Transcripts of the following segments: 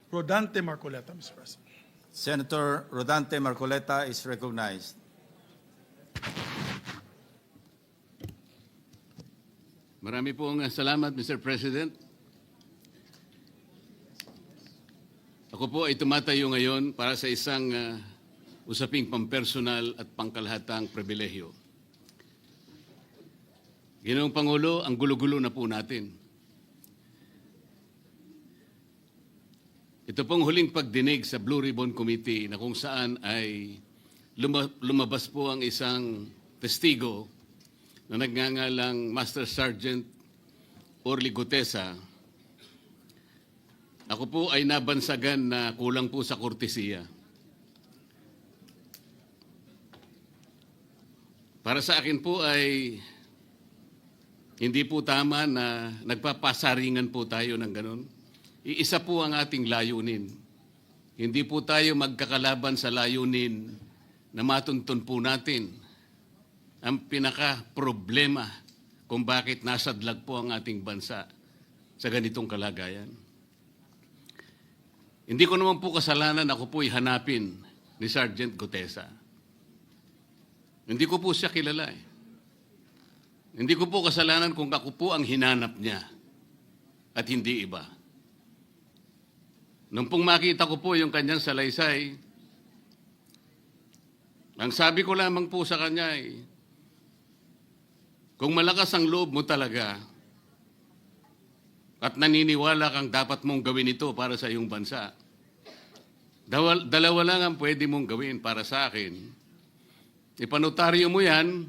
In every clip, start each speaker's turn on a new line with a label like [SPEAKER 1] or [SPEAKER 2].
[SPEAKER 1] Rodante Marcoleta, Mr. President.
[SPEAKER 2] Senator Rodante Marcoleta is recognized.
[SPEAKER 3] Marami pong salamat, Mr. President. Ako po ay tumatayo ngayon para sa isang usaping pampersonal at pangkalahatang pribilehyo. Ginoong Pangulo, ang gulo-gulo na po natin. Ito pong huling pagdinig sa Blue Ribbon Committee na kung saan ay lumabas po ang isang testigo na nagngangalang Master Sergeant Orly Gutesa. Ako po ay nabansagan na kulang po sa kortesiya. Para sa akin po ay hindi po tama na nagpapasaringan po tayo ng ganun. Iisa po ang ating layunin. Hindi po tayo magkakalaban sa layunin na matuntun po natin ang pinaka-problema kung bakit nasadlag po ang ating bansa sa ganitong kalagayan. Hindi ko naman po kasalanan ako po'y hanapin ni Sergeant Gutesa. Hindi ko po siya kilala eh. Hindi ko po kasalanan kung ako po ang hinanap niya at hindi iba. Nung pong makita ko po yung kanyang salaysay, ang sabi ko lamang po sa kanya ay, kung malakas ang loob mo talaga at naniniwala kang dapat mong gawin ito para sa iyong bansa, dalawa lang ang pwede mong gawin para sa akin. Ipanotaryo mo yan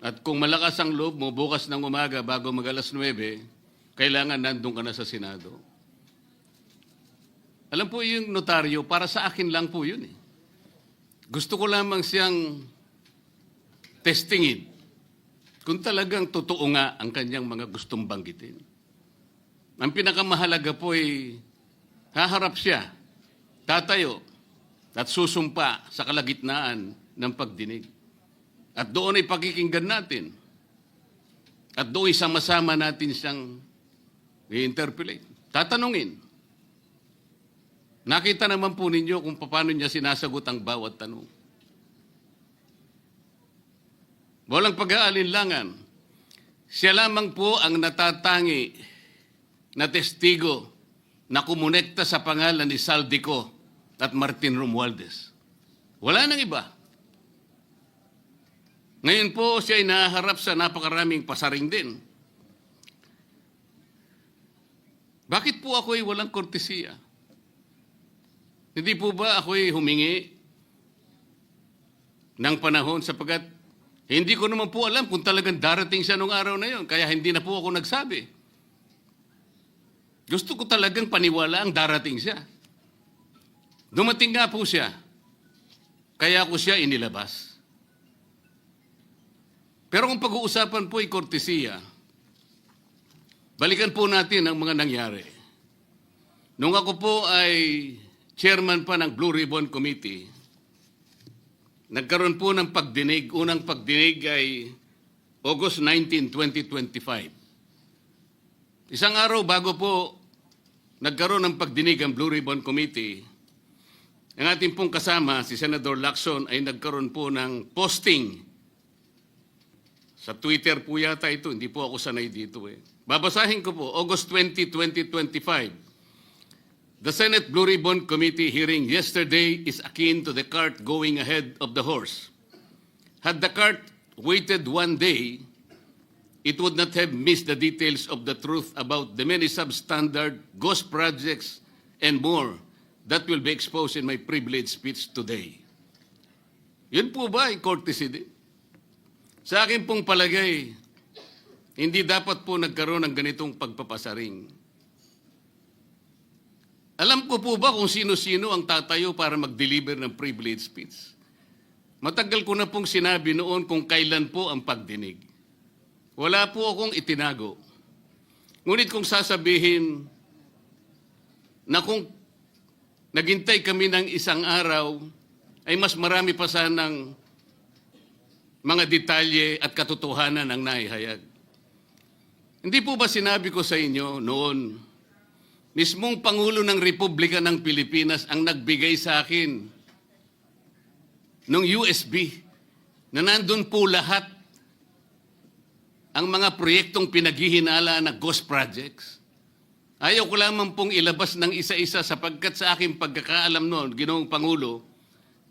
[SPEAKER 3] at kung malakas ang loob mo, bukas ng umaga bago mag-alas 9, kailangan nandun ka na sa Senado. Alam po yung notaryo, para sa akin lang po yun eh. Gusto ko lamang siyang testingin kung talagang totoo nga ang kanyang mga gustong banggitin. Ang pinakamahalaga po ay haharap siya, tatayo, at susumpa sa kalagitnaan ng pagdinig. At doon ay pakikinggan natin. At doon ay sama-sama natin siyang i-interpolate. Tatanungin. Nakita naman po ninyo kung paano niya sinasagot ang bawat tanong. Walang pag-aalinlangan. Siya lamang po ang natatangi na testigo na kumonekta sa pangalan ni Saldico at Martin Romualdez. Wala nang iba. Ngayon po siya ay naharap sa napakaraming pasaring din. Bakit po ako ay walang kortesiya? Hindi po ba ako'y humingi ng panahon sapagkat hindi ko naman po alam kung talagang darating siya nung araw na yon, kaya hindi na po ako nagsabi. Gusto ko talagang paniwala ang darating siya. Dumating nga po siya, kaya ako siya inilabas. Pero kung pag-uusapan po ay kortesiya, balikan po natin ang mga nangyari. Nung ako po ay chairman pa ng Blue Ribbon Committee, nagkaroon po ng pagdinig. Unang pagdinig ay August 19, 2025. Isang araw bago po nagkaroon ng pagdinig ang Blue Ribbon Committee, ang ating pong kasama, si Senator Lacson, ay nagkaroon po ng posting. Sa Twitter po yata ito, hindi po ako sanay dito eh. Babasahin ko po, August 20, 2025. The Senate Blue Ribbon Committee hearing yesterday is akin to the cart going ahead of the horse. Had the cart waited one day, it would not have missed the details of the truth about the many substandard ghost projects and more that will be exposed in my privileged speech today. Yun po ba ay courtesy din? Sa akin pong palagay, hindi dapat po nagkaroon ng ganitong pagpapasaring. Alam ko po ba kung sino-sino ang tatayo para mag-deliver ng privilege speech? Matagal ko na pong sinabi noon kung kailan po ang pagdinig. Wala po akong itinago. Ngunit kung sasabihin na kung naghintay kami ng isang araw, ay mas marami pa sanang mga detalye at katotohanan ang naihayag. Hindi po ba sinabi ko sa inyo noon Mismong Pangulo ng Republika ng Pilipinas ang nagbigay sa akin ng USB na nandun po lahat ang mga proyektong pinaghihinala na ghost projects. Ayaw ko lamang pong ilabas ng isa-isa sapagkat sa aking pagkakaalam noon, Ginoong Pangulo,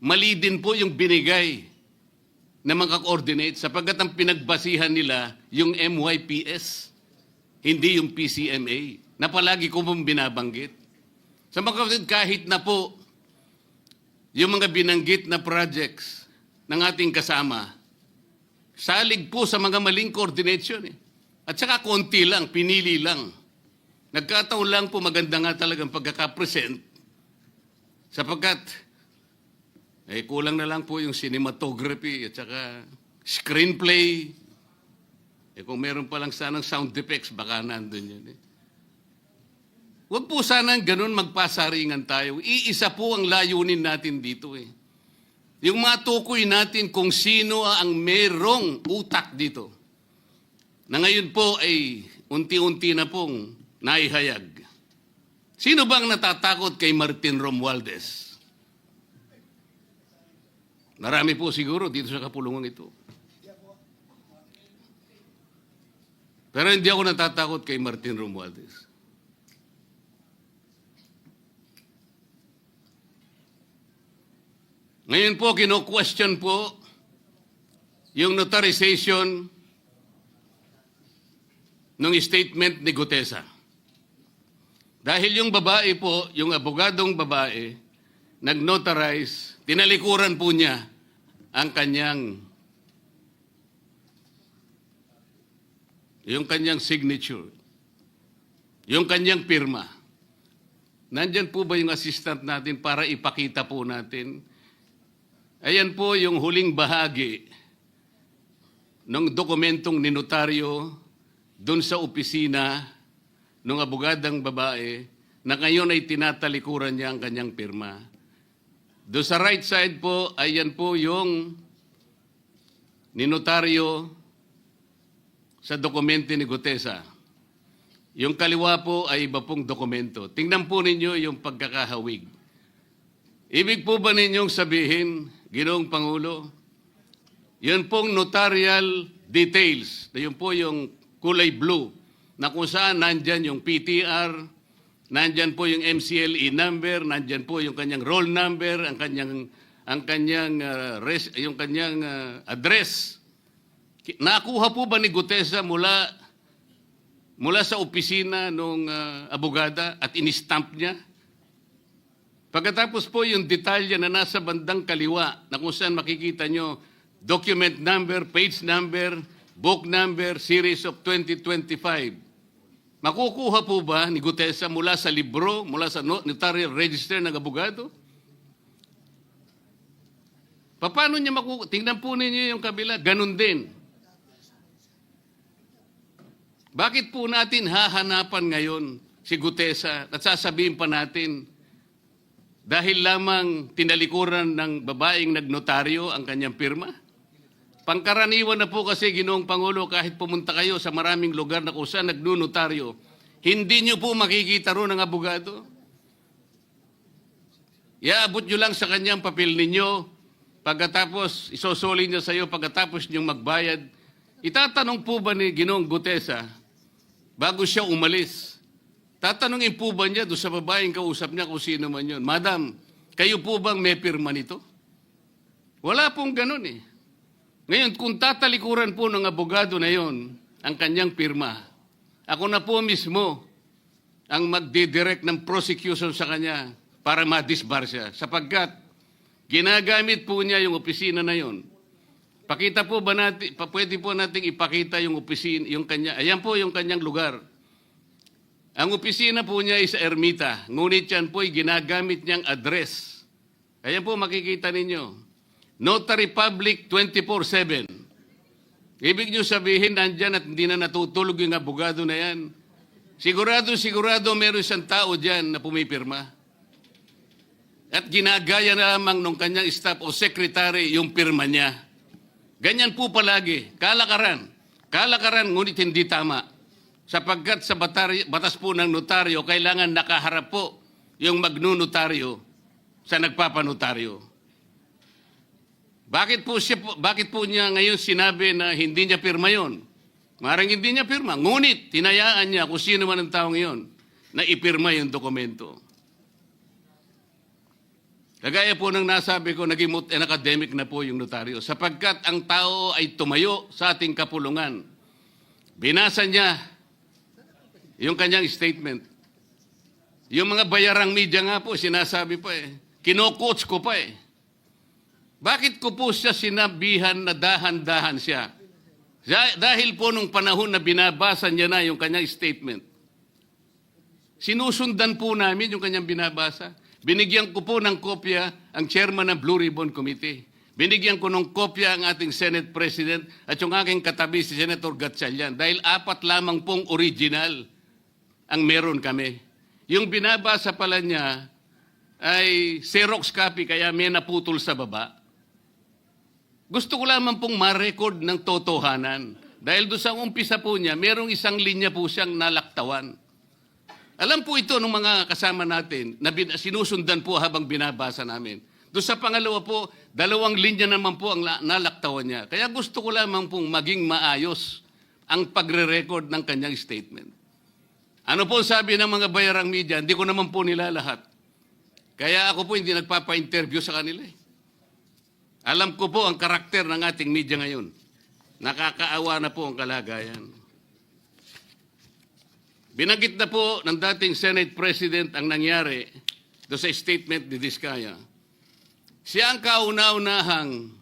[SPEAKER 3] mali din po yung binigay na mga coordinate sapagkat ang pinagbasihan nila yung MYPS, hindi yung PCMA, na palagi ko pong binabanggit. Sa mga kapatid, kahit na po yung mga binanggit na projects ng ating kasama, salig po sa mga maling coordination. At saka konti lang, pinili lang. Nagkataon lang po maganda nga talagang pagkakapresent sapagkat kulang na lang po yung cinematography at saka screenplay. Kung meron pa lang sanang sound effects, baka nandun yun. Huwag po sanang ganun magpasaringan tayo. Iisa po ang layunin natin dito. Yung matukoy natin kung sino ang merong utak dito. Na ngayon po ay unti-unti na pong naihayag. Sino bang natatakot kay Martin Romualdez? Marami po siguro dito sa kapulungan ito. Pero hindi ako natatakot kay Martin Romualdez. Ngayon po, kino-question po yung notarization ng statement ni Gutesa. Dahil yung babae po, yung abogadong babae, nag-notarize, tinalikuran po niya ang kanyang signature, yung kanyang pirma. Nandyan po ba yung assistant natin para ipakita po natin? Ayan po yung huling bahagi ng dokumentong ninotaryo doon sa opisina ng abogadang babae na ngayon ay tinatalikuran niya ang kanyang pirma. Doon sa right side po, ayan po yung ninotaryo sa dokumento ni Gutesa. Yung kaliwa po ay iba pong dokumento. Tingnan po ninyo yung pagkakahawig. Ibig po ba ninyong sabihin, Ginoong Pangulo, yun pong notarial details, na yun po yung kulay blue, na kung saan nandyan yung PTR, nandyan po yung MCLE number, nandyan po yung kanyang roll number, ang kanyang address. Nakuha po ba ni Gutesa mula sa opisina ng abogada at in-stamp niya? Pagkatapos po yung detalye na nasa bandang kaliwa na kung saan makikita nyo document number, page number, book number, series of 2025. Makukuha po ba ni Gutesa mula sa libro, mula sa notarial register ng abogado? Paano niya makukuha? Tingnan po ninyo yung kabila, ganun din. Bakit po natin hahanapan ngayon si Gutesa at sasabihin pa natin dahil lamang tinalikuran ng babaeng nagnotaryo ang kanyang pirma? Pangkaraniwan na po kasi, Ginoong Pangulo, kahit pumunta kayo sa maraming lugar na kung saan nagnunotaryo, hindi nyo po makikita roon ang abogado. Iaabot nyo lang sa kanyang papel ninyo, pagkatapos isosoli niya sa iyo, pagkatapos nyo magbayad. Itatanong po ba ni Ginoong Gutesa, bago siya umalis, tatanungin po ba niya doon sa babaeng kausap niya kung sino man yun, Madam, kayo po bang may pirma nito? Wala pong ganun eh. Ngayon, kung tatalikuran po ng abogado na yon ang kanyang pirma, ako na po mismo ang magdidirect ng prosecution sa kanya para ma-disbar siya. Sapagkat ginagamit po niya yung opisina na yon. Pakita po ba natin, pwede po nating ipakita yung opisina, yung kanya, ayan po yung kanyang lugar. Ang opisina po niya ay sa Ermita, ngunit yan po ay ginagamit niyang address. Ayan po makikita ninyo. Notary Public 24/7. Ibig nyo sabihin nandyan at hindi na natutulog yung abogado na yan. Sigurado meron isang tao dyan na pumipirma. At ginagaya na lamang nung kanyang staff o secretary yung pirma niya. Ganyan po palagi. Kalakaran. Kalakaran ngunit hindi tama. sapagkat sa batas po ng notaryo, kailangan nakaharap po yung magnunotaryo sa nagpapanotaryo. Bakit po niya ngayon sinabi na hindi niya pirma yon? Maring hindi niya pirma, ngunit tinayaan niya kung sino man ang taong iyon na ipirma yung dokumento. Kagaya po ng nasabi ko, naging academic na po yung notaryo sapagkat ang tao ay tumayo sa ating kapulungan. Binasa niya yung kanyang statement. Yung mga bayarang media nga po, sinasabi pa kino-quotes ko pa Bakit ko po siya sinabihan na dahan-dahan siya? Dahil po nung panahon na binabasa niya na yung kanyang statement, sinusundan po namin yung kanyang binabasa. Binigyan ko po ng kopya ang chairman ng Blue Ribbon Committee. Binigyan ko ng kopya ang ating Senate President at yung aking katabi si Senator Gatchalian dahil 4 lamang pong original ang meron kami. Yung binabasa pala niya ay Xerox copy kaya may naputol sa baba. Gusto ko lamang pong ma-record ng totohanan dahil doon sa umpisa po niya, merong isang linya po siyang nalaktawan. Alam po ito ng mga kasama natin na sinusundan po habang binabasa namin. Doon sa pangalawa po, 2 linya naman po ang nalaktawan niya. Kaya gusto ko lamang pong maging maayos ang pagre-record ng kanyang statement. Ano po sabi ng mga bayarang media? Hindi ko naman po nila lahat. Kaya ako po hindi nagpapa-interview sa kanila. Alam ko po ang karakter ng ating media ngayon. Nakakaawa na po ang kalagayan. Binanggit na po ng dating Senate President ang nangyari do sa statement ni Diskaya. Siya ang kauna-unahang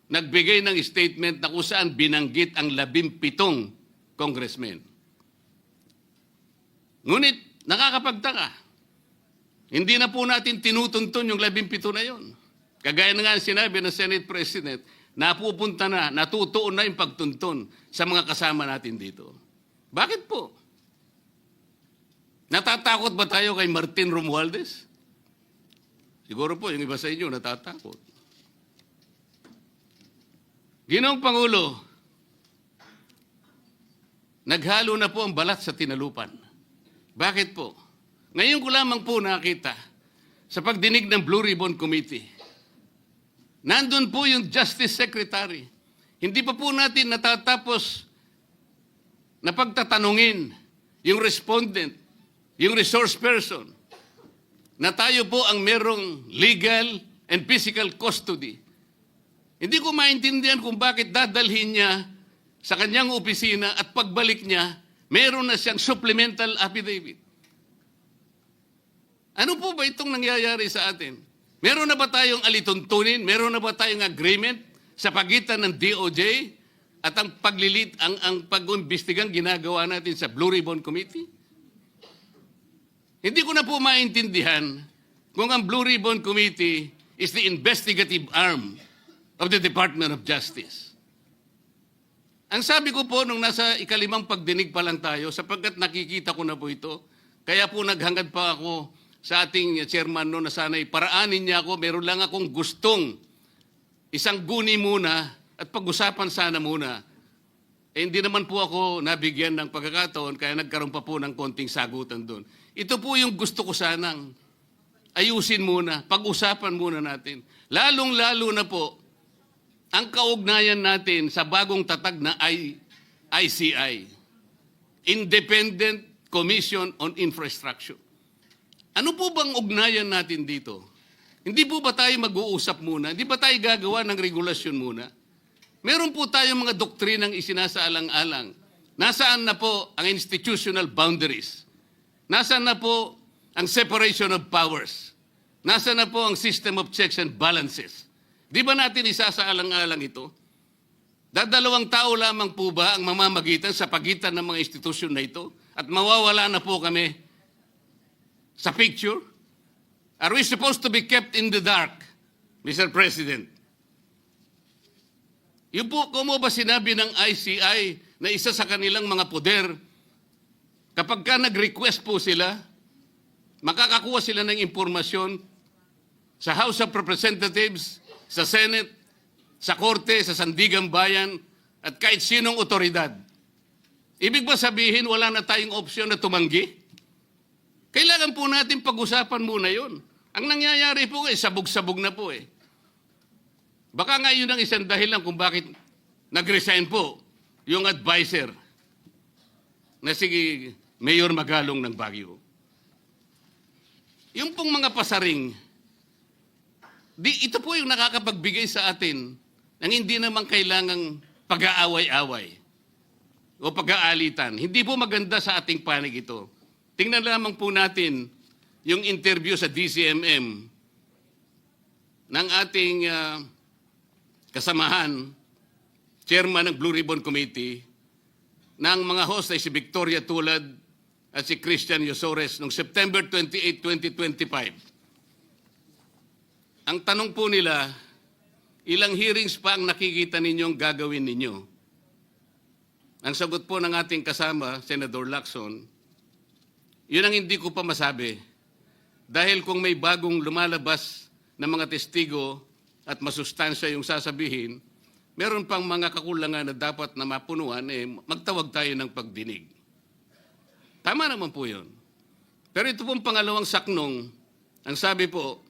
[SPEAKER 3] nagbigay ng statement na kung saan binanggit ang 17 congressmen. Ngunit nakakapagtaka. Hindi na po natin tinutuntun yung 17 na yon. Kagaya na nga sinabi ng Senate President, napupunta na, natutuon na yung pagtuntun sa mga kasama natin dito. Bakit po? Natatakot ba tayo kay Martin Romualdez? Siguro po, yung iba sa inyo natatakot. Ginoong Pangulo, naghalo na po ang balat sa tinalupan. Bakit po? Ngayon ko lamang po nakita sa pagdinig ng Blue Ribbon Committee. Nandun po yung Justice Secretary. Hindi pa po natin natatapos na pagtatanungin yung respondent, yung resource person, na tayo po ang merong legal and physical custody. Hindi ko maintindihan kung bakit dadalhin niya sa kanyang opisina at pagbalik niya, meron na siyang supplemental affidavit. Ano po ba itong nangyayari sa atin? Meron na ba tayong alituntunin? Meron na ba tayong agreement sa pagitan ng DOJ at ang pag-imbestigang ginagawa natin sa Blue Ribbon Committee? Hindi ko na po maintindihan kung ang Blue Ribbon Committee is the investigative arm of the Department of Justice. Ang sabi ko po nung nasa ikalimang pagdinig pa lang tayo, sapagkat nakikita ko na po ito, kaya po naghangad pa ako sa ating chairman no na sana'y paraanin niya ako, meron lang akong gustong isang guni muna at pag-usapan sana muna. Hindi naman po ako nabigyan ng pagkakataon kaya nagkaroon pa po ng konting sagutan doon. Ito po yung gusto ko sanang ayusin muna, pag-usapan muna natin. Lalong-lalo na po ang kaugnayan natin sa bagong tatag na ICI, Independent Commission on Infrastructure. Ano po bang ugnayan natin dito? Hindi po ba tayo mag-uusap muna? Hindi ba tayo gagawa ng regulasyon muna? Meron po tayong mga doktrinang isinasaalang-alang. Nasaan na po ang institutional boundaries? Nasaan na po ang separation of powers? Nasaan na po ang system of checks and balances? Di ba natin isasaalang-alang ito? Dadalawang tao lamang po ba ang mamamagitan sa pagitan ng mga institusyon na ito? At mawawala na po kami sa picture? Are we supposed to be kept in the dark, Mr. President? Yung po, kung mo ba sinabi ng ICI na isa sa kanilang mga poder, kapag ka nag-request po sila, makakakuha sila ng impormasyon sa House of Representatives, sa Senate, sa Korte, sa Sandigang Bayan, at kahit sinong otoridad. Ibig ba sabihin wala na tayong opsyon na tumanggi? Kailangan po natin pag-usapan muna yon. Ang nangyayari po sabog-sabog na po eh. Baka nga yun ang isang dahilan kung bakit nag-resign po yung advisor na si Mayor Magalong ng Baguio. Yung pong mga pasaring, ito po yung nakakapagbigay sa atin ng hindi naman kailangang pag-aaway-away o pag-aalitan. Hindi po maganda sa ating panig ito. Tingnan lamang po natin yung interview sa DCMM ng ating kasamahan, chairman ng Blue Ribbon Committee, ng mga host ay si Victoria Tulad at si Christian Yosores noong September 28, 2025. Ang tanong po nila, ilang hearings pa ang nakikita ninyong gagawin ninyo? Ang sagot po ng ating kasama, Senator Lacson, yun ang hindi ko pa masabi. Dahil kung may bagong lumalabas na mga testigo at masustansya yung sasabihin, meron pang mga kakulangan na dapat na mapunuan, magtawag tayo ng pagdinig. Tama naman po yun. Pero ito pong pangalawang saknong, ang sabi po,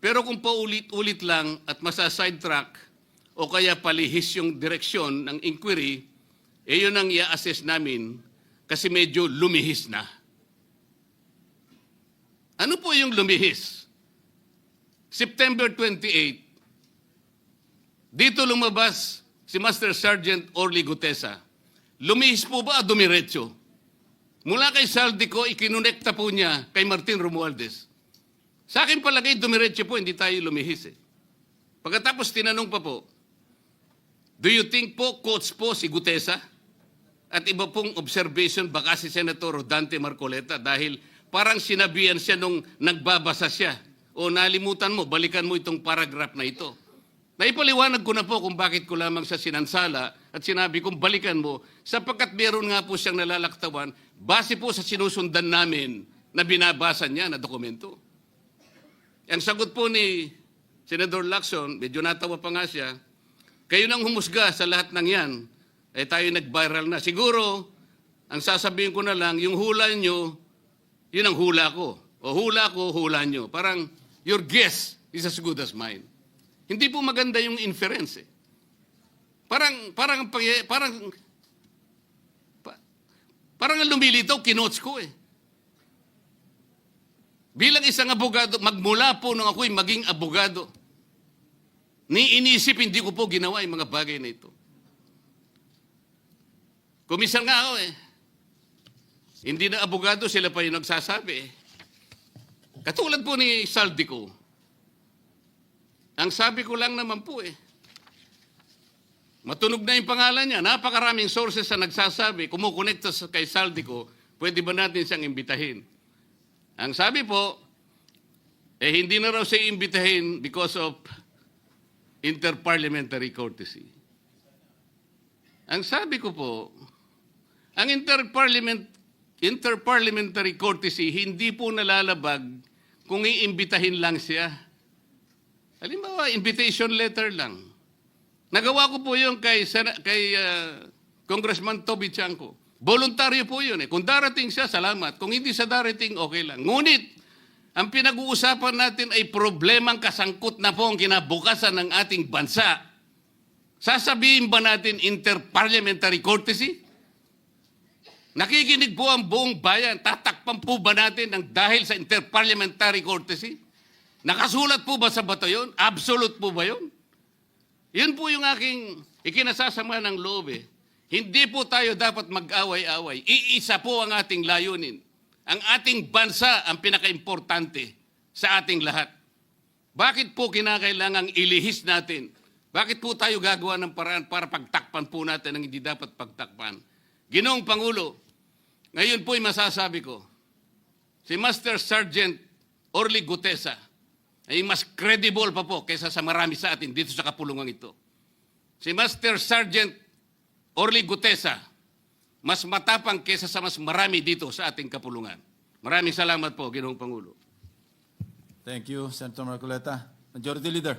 [SPEAKER 3] pero kung paulit-ulit lang at masa-sidetrack o kaya palihis yung direksyon ng inquiry, yun ang i-assess namin kasi medyo lumihis na. Ano po yung lumihis? September 28, dito lumabas si Master Sergeant Orly Gutesa. Lumihis po ba o dumiretso? Mula kay Saldico, ikinonekta po niya kay Martin Romualdez. Sa akin palagay, dumiretso po, hindi tayo lumihis eh. Pagkatapos tinanong pa po, do you think po, coach po si Gutesa? At iba pong observation, baka si Senator Rodante Marcoleta dahil parang sinabihan siya nung nagbabasa siya. O nalimutan mo, balikan mo itong paragraph na ito. Naipaliwanag ko na po kung bakit ko lamang sa sinansala at sinabi kong balikan mo sapagkat meron nga po siyang nalalaktawan base po sa sinusundan namin na binabasa niya na dokumento. Ang sagot po ni Senator Lacson, medyo natawa pa nga siya, kayo nang humusga sa lahat ng yan, tayo nag-viral na. Siguro, ang sasabihin ko na lang, yung hula nyo, yun ang hula ko. O hula ko, hula nyo. Parang, your guess is as good as mine. Hindi po maganda yung inference eh. Parang ang lumilitaw, kinots ko eh. Bilang isang abogado, magmula po nung ako'y maging abogado, inisip, hindi ko po ginawa yung mga bagay na ito. Komisar nga ako eh. Hindi na abogado, sila pa yung nagsasabi eh. Katulad po ni Saldico, ang sabi ko lang naman po eh, matunog na yung pangalan niya, napakaraming sources na nagsasabi, kumukonekta kay Saldico, pwede ba natin siyang imbitahin? Ang sabi po, hindi na raw siya imbitahin because of interparliamentary courtesy. Ang sabi ko po, ang interparliamentary courtesy hindi po nalalabag kung iimbitahin lang siya. Halimbawa, invitation letter lang. Nagawa ko po yun kay Congressman Toby Chanco. Voluntaryo po yun eh. Kung darating siya, salamat. Kung hindi siya darating, okay lang. Ngunit, ang pinag-uusapan natin ay problemang kasangkot na po ang kinabukasan ng ating bansa. Sasabihin ba natin interparliamentary courtesy? Nakikinig po ang buong bayan. Tatakpan po ba natin ng dahil sa interparliamentary courtesy? Nakasulat po ba sa bato yun? Absolute po ba yun? Yun po yung aking ikinasasama ng loob eh. Hindi po tayo dapat mag-away-away. Iisa po ang ating layunin. Ang ating bansa ang pinaka-importante sa ating lahat. Bakit po kinakailangang ilihis natin? Bakit po tayo gagawa ng paraan para pagtakpan po natin ang hindi dapat pagtakpan? Ginoong Pangulo, ngayon po'y masasabi ko, si Master Sergeant Orly Gutesa ay mas credible pa po kaysa sa marami sa atin dito sa kapulungan ito. Si Master Sergeant Orly Gutesa, mas matapang kaysa sa mas marami dito sa ating kapulungan. Maraming salamat po, Ginoong Pangulo.
[SPEAKER 2] Thank you, Senator Marcoleta. Majority Leader.